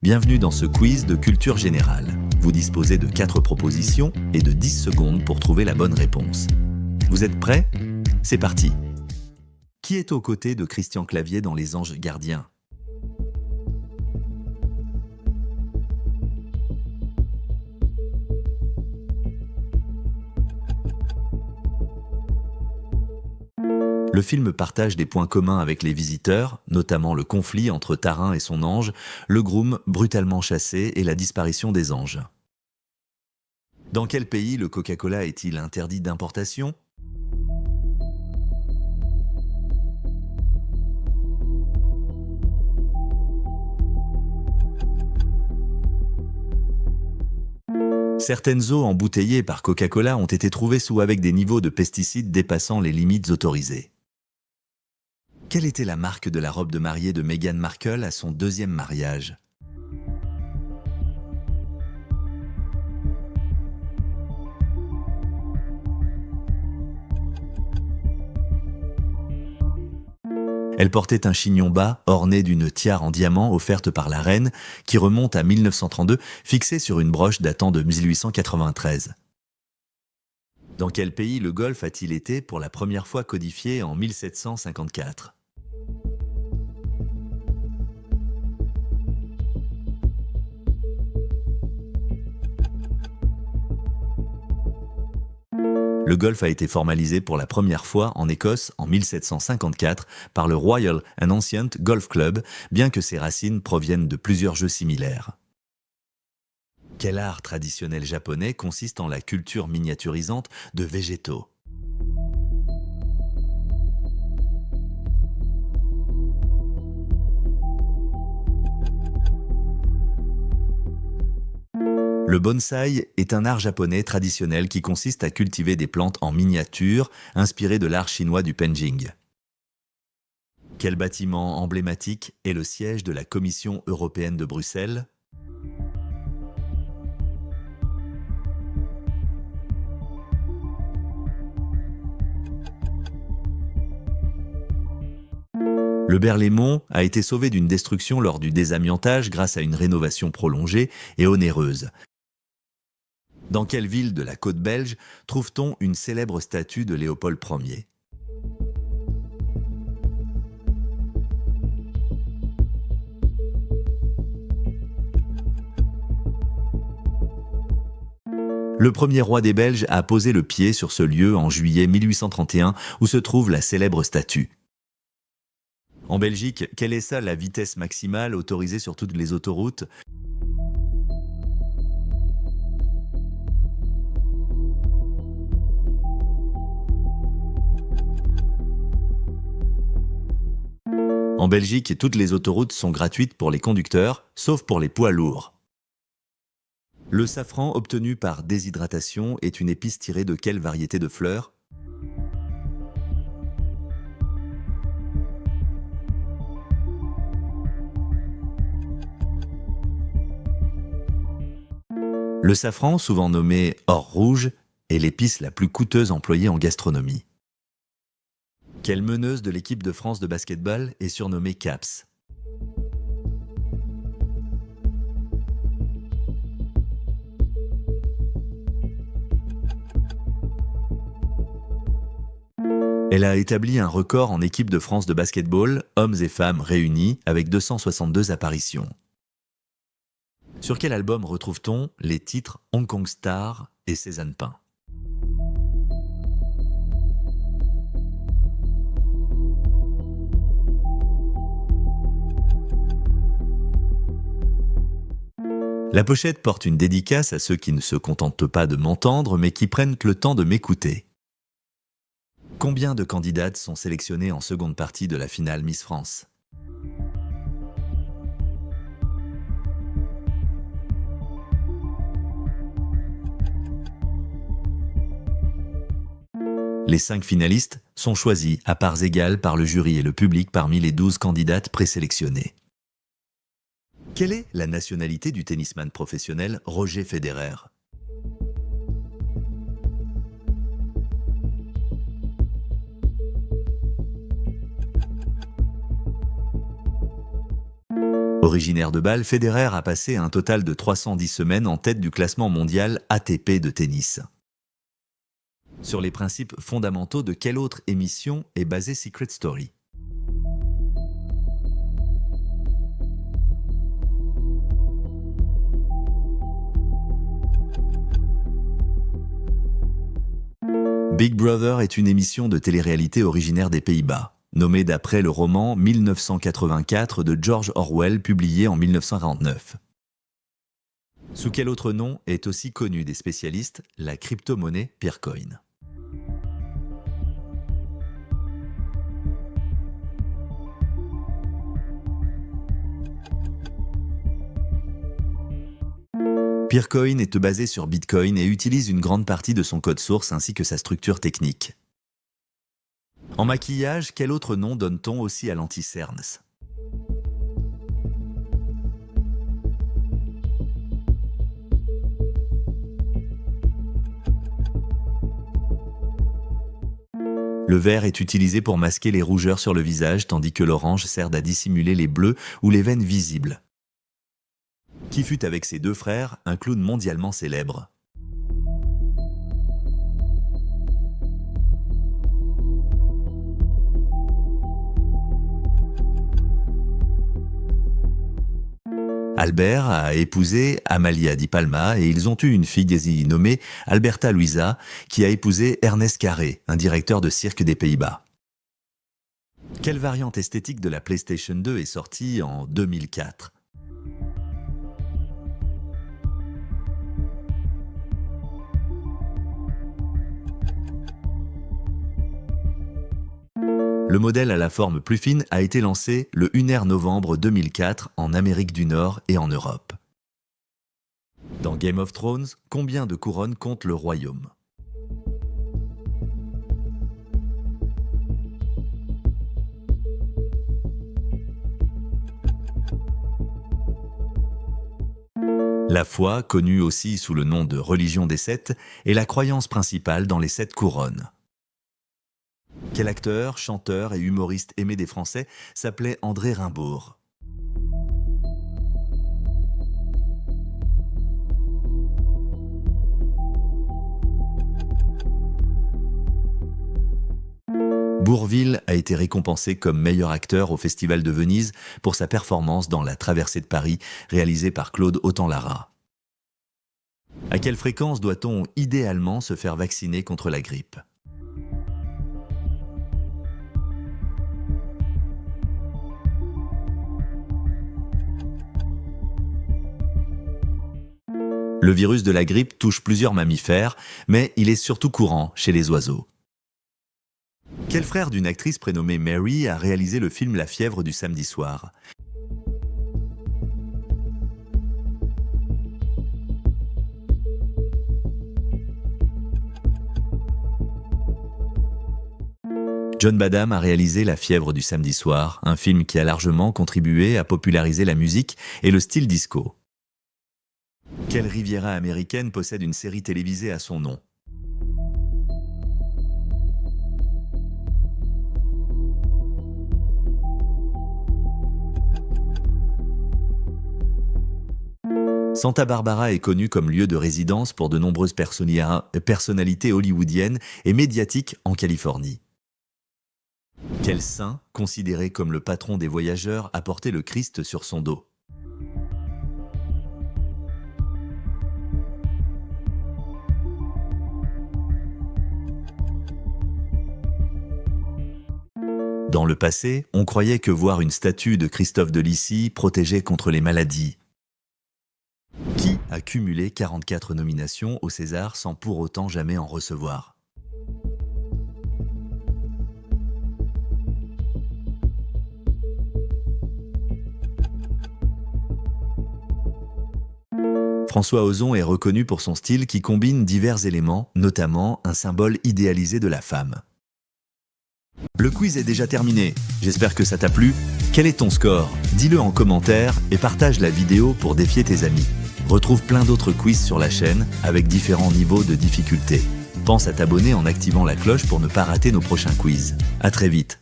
Bienvenue dans ce quiz de culture générale. Vous disposez de 4 propositions et de 10 secondes pour trouver la bonne réponse. Vous êtes prêts ? C'est parti. Qui est aux côtés de Christian Clavier dans Les Anges Gardiens ? Le film partage des points communs avec les visiteurs, notamment le conflit entre Tarin et son ange, le groom brutalement chassé et la disparition des anges. Dans quel pays le Coca-Cola est-il interdit d'importation ? Certaines eaux embouteillées par Coca-Cola ont été trouvées sous avec des niveaux de pesticides dépassant les limites autorisées. Quelle était la marque de la robe de mariée de Meghan Markle à son deuxième mariage ? Elle portait un chignon bas orné d'une tiare en diamant offerte par la reine qui remonte à 1932, fixée sur une broche datant de 1893. Dans quel pays le golf a-t-il été pour la première fois codifié en 1754 ? Le golf a été formalisé pour la première fois en Écosse en 1754 par le Royal and Ancient Golf Club, bien que ses racines proviennent de plusieurs jeux similaires. Quel art traditionnel japonais consiste en la culture miniaturisante de végétaux ? Le bonsaï est un art japonais traditionnel qui consiste à cultiver des plantes en miniature, inspiré de l'art chinois du Penjing. Quel bâtiment emblématique est le siège de la Commission européenne de Bruxelles ? Le Berlaymont a été sauvé d'une destruction lors du désamiantage grâce à une rénovation prolongée et onéreuse. Dans quelle ville de la côte belge trouve-t-on une célèbre statue de Léopold Ier ? Le premier roi des Belges a posé le pied sur ce lieu en juillet 1831 où se trouve la célèbre statue. En Belgique, quelle est la vitesse maximale autorisée sur toutes les autoroutes ? En Belgique, toutes les autoroutes sont gratuites pour les conducteurs, sauf pour les poids lourds. Le safran obtenu par déshydratation est une épice tirée de quelle variété de fleurs ? Le safran, souvent nommé or rouge, est l'épice la plus coûteuse employée en gastronomie. Quelle meneuse de l'équipe de France de basket-ball est surnommée Caps ? Elle a établi un record en équipe de France de basket-ball, hommes et femmes réunis, avec 262 apparitions. Sur quel album retrouve-t-on les titres Hong Kong Star et Cézanne Pain ? La pochette porte une dédicace à ceux qui ne se contentent pas de m'entendre, mais qui prennent le temps de m'écouter. Combien de candidates sont sélectionnées en seconde partie de la finale Miss France ? Les 5 finalistes sont choisis à parts égales par le jury et le public parmi les 12 candidates présélectionnées. Quelle est la nationalité du tennisman professionnel Roger Federer ? Originaire de Bâle, Federer a passé un total de 310 semaines en tête du classement mondial ATP de tennis. Sur les principes fondamentaux de quelle autre émission est basée Secret Story? Big Brother est une émission de télé-réalité originaire des Pays-Bas, nommée d'après le roman 1984 de George Orwell publié en 1949. Sous quel autre nom est aussi connue des spécialistes la crypto-monnaie Peercoin? Peercoin est basé sur Bitcoin et utilise une grande partie de son code source ainsi que sa structure technique. En maquillage, quel autre nom donne-t-on aussi à l'anti-cernes? Le vert est utilisé pour masquer les rougeurs sur le visage, tandis que l'orange sert à dissimuler les bleus ou les veines visibles. Qui fut avec ses deux frères un clown mondialement célèbre? Albert a épousé Amalia Di Palma et ils ont eu une fille nommée Alberta Luisa qui a épousé Ernest Carré, un directeur de cirque des Pays-Bas. Quelle variante esthétique de la PlayStation 2 est sortie en 2004? Le modèle à la forme plus fine a été lancé le 1er novembre 2004 en Amérique du Nord et en Europe. Dans Game of Thrones, combien de couronnes compte le royaume? La foi, connue aussi sous le nom de religion des sept, est la croyance principale dans les 7 couronnes. Quel acteur, chanteur et humoriste aimé des Français s'appelait André Rimbaud? Bourvil a été récompensé comme meilleur acteur au Festival de Venise pour sa performance dans La Traversée de Paris, réalisée par Claude Autant-Lara. À quelle fréquence doit-on idéalement se faire vacciner contre la grippe? Le virus de la grippe touche plusieurs mammifères, mais il est surtout courant chez les oiseaux. Quel frère d'une actrice prénommée Mary a réalisé le film La fièvre du samedi soir? John Badham a réalisé La fièvre du samedi soir, un film qui a largement contribué à populariser la musique et le style disco. Quelle Riviera américaine possède une série télévisée à son nom? Santa Barbara est connue comme lieu de résidence pour de nombreuses personnalités hollywoodiennes et médiatiques en Californie. Quel saint, considéré comme le patron des voyageurs, a porté le Christ sur son dos? Dans le passé, on croyait que voir une statue de Christophe de Lycie protégeait contre les maladies. Qui a cumulé 44 nominations au César sans pour autant jamais en recevoir? François Ozon est reconnu pour son style qui combine divers éléments, notamment un symbole idéalisé de la femme. Le quiz est déjà terminé, j'espère que ça t'a plu. Quel est ton score? Dis-le en commentaire et partage la vidéo pour défier tes amis. Retrouve plein d'autres quiz sur la chaîne avec différents niveaux de difficulté. Pense à t'abonner en activant la cloche pour ne pas rater nos prochains quiz. À très vite.